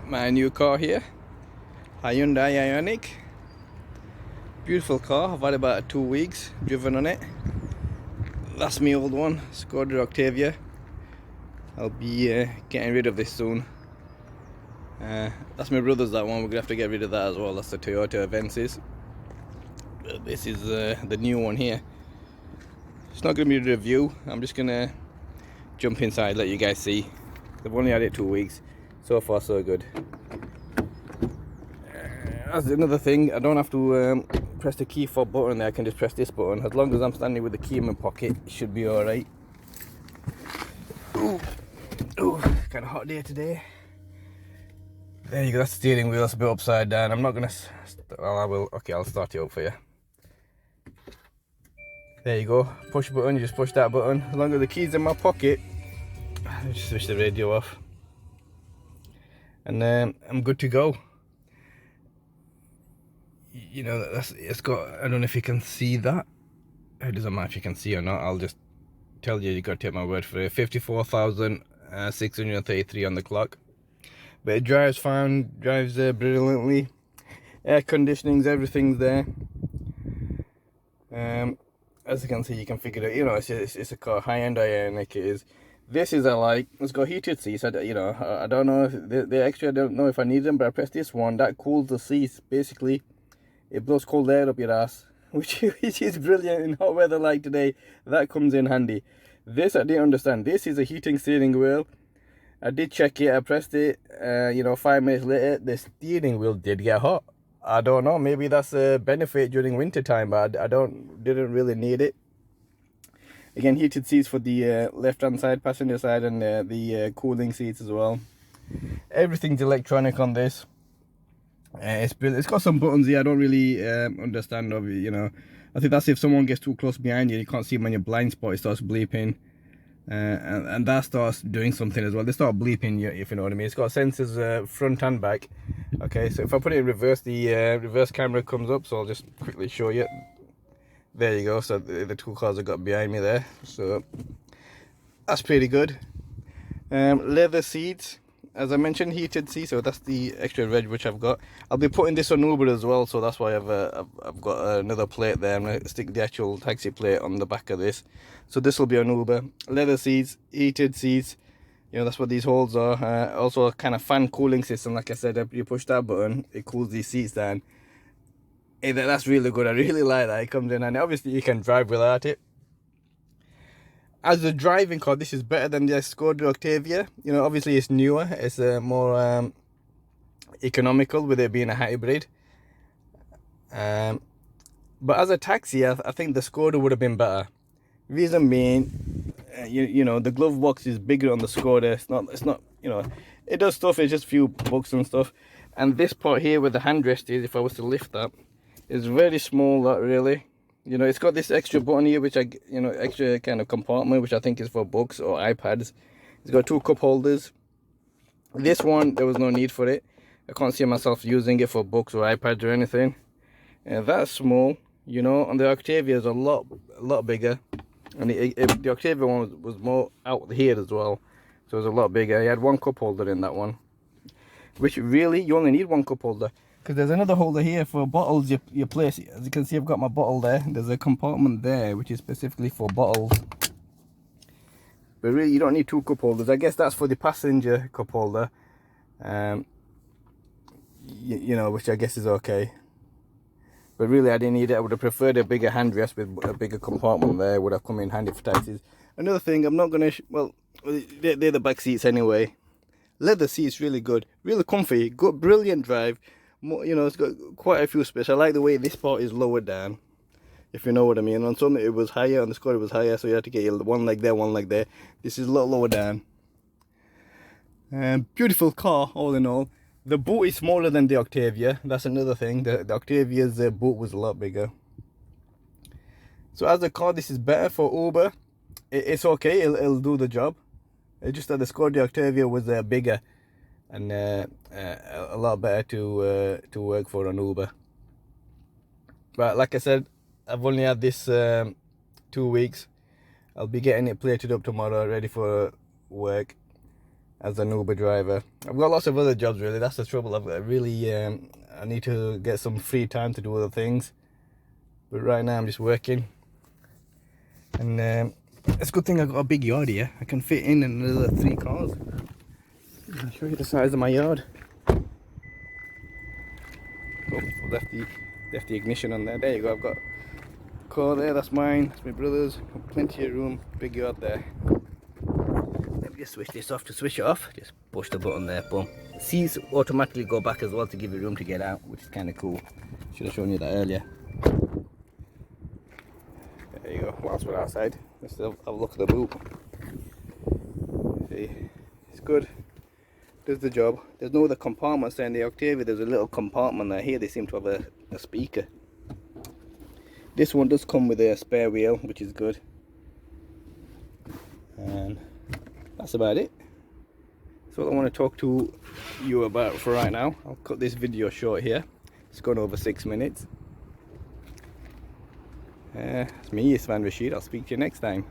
my new car here, Hyundai Ionic. Beautiful car. I've had about 2 weeks driven on it. That's my old one, Skoda Octavia. I'll be getting rid of this soon. That's my brother's, that one. We're gonna have to get rid of that as well. That's the Toyota Avensis. This is the new one here. It's not gonna be a review. I'm just gonna jump inside, let you guys see. I've only had it 2 weeks. So far so good. That's another thing, I don't have to press the key fob button there. I can just press this button. As long as I'm standing with the key in my pocket, it should be alright. Ooh, kind of hot day today. There you go, that's the steering wheel. That's a bit upside down. I'm not gonna, well, I will. Okay, I'll start it up for you. There you go, push button. You just push that button. As long as the key's in my pocket, I'll just switch the radio off, and I'm good to go. You know, it's got, I don't know if you can see that. It doesn't matter if you can see or not. I'll just tell you got to take my word for it. 54,633 on the clock. But it drives fine, drives brilliantly. Air conditioning's, everything's there. As you can see, you can figure it. You know, it's a car, Hyundai Ionic it is. This is it's got heated seats. I don't know if the extra. I don't know if I need them, but I press this one. That cools the seats. Basically, it blows cold air up your ass, which is brilliant in hot weather like today. That comes in handy. This I didn't understand. This is a heating steering wheel. I did check it. I pressed it. 5 minutes later, the steering wheel did get hot. I don't know. Maybe that's a benefit during winter time, but I didn't really need it. Again, heated seats for the left-hand side, passenger side, and the cooling seats as well. Everything's electronic on this. It's brilliant. It's got some buttons here I don't really understand. Of you know, I think that's if someone gets too close behind you, you can't see them on your blind spot. It starts bleeping, and that starts doing something as well. They start bleeping you, if you know what I mean. It's got sensors front and back. Okay, so if I put it in reverse, the reverse camera comes up. So I'll just quickly show you. There you go. So the two cars I got behind me there. So that's pretty good. Leather seats. As I mentioned, heated seats, so that's the extra red which I've got. I'll be putting this on Uber as well, so that's why I've got another plate there. I'm gonna stick the actual taxi plate on the back of this, so this will be on Uber. Leather seats, heated seats. You know, that's what these holes are. Also a kind of fan cooling system. Like I said, if you push that button, it cools these seats down. Hey, that's really good. I really like that. It comes in, and obviously you can drive without it. As a driving car, this is better than the Skoda Octavia. You know, obviously it's newer. It's more economical with it being a hybrid. But as a taxi, I think the Skoda would have been better. Reason being, you know, the glove box is bigger on the Skoda. It's not. You know, it does stuff. It's just a few books and stuff. And this part here where the handrest is, if I was to lift that, is very small. Not really. You know, it's got this extra button here, which extra kind of compartment, which I think is for books or iPads. It's got 2 cup holders. This one, there was no need for it. I can't see myself using it for books or iPads or anything. And that's small. You know, and the Octavia is a lot bigger. And the Octavia one was more out here as well. So it was a lot bigger. You had 1 cup holder in that one. Which really, you only need 1 cup holder. Because there's another holder here for bottles you place. As you can see, I've got my bottle there. There's a compartment there which is specifically for bottles. But really, you don't need 2 cup holders. I guess that's for the passenger cup holder. You know, which I guess is okay. But really, I didn't need it. I would have preferred a bigger handrest with a bigger compartment there. Would have come in handy for taxis. Another thing, I'm not going to... Well, they're the back seats anyway. Leather seats, really good. Really comfy. Good, brilliant drive. You know, it's got quite a few space. I like the way this part is lowered down, if you know what I mean. On some it was higher, on the Skoda it was higher, so you had to get your one leg there, one leg there. This is a lot lower down. Beautiful car, all in all. The boot is smaller than the Octavia. That's another thing. The Octavia's boot was a lot bigger. So as a car, this is better for Uber. It's okay. It'll do the job. It's just that the Skoda Octavia was bigger. And a lot better to work for an Uber. But like I said, I've only had this 2 weeks. I'll be getting it plated up tomorrow, ready for work. as an Uber driver. I've got lots of other jobs really, that's the trouble. I've got really, I need to get some free time to do other things. But right now I'm just working. And it's a good thing I've got a big yard here. I can fit in another 3 cars. I'll show you the size of my yard. Oh, left the ignition on there. There you go, I've got a car there, that's mine, that's my brother's. Plenty of room, big yard there. Let me just switch this off. To switch it off, just push the button there, boom. Seats automatically go back as well to give you room to get out, which is kind of cool. Should have shown you that earlier. There you go, whilst we're outside, let's have a look at the boot. See, it's good, does the job. There's no other compartments there in the Octavia, there's a little compartment there. Here they seem to have a speaker. This one does come with a spare wheel, which is good. And that's about it. That's what I want to talk to you about for right now. I'll cut this video short here. It's gone over 6 minutes. It's me, Sven Rashid. I'll speak to you next time.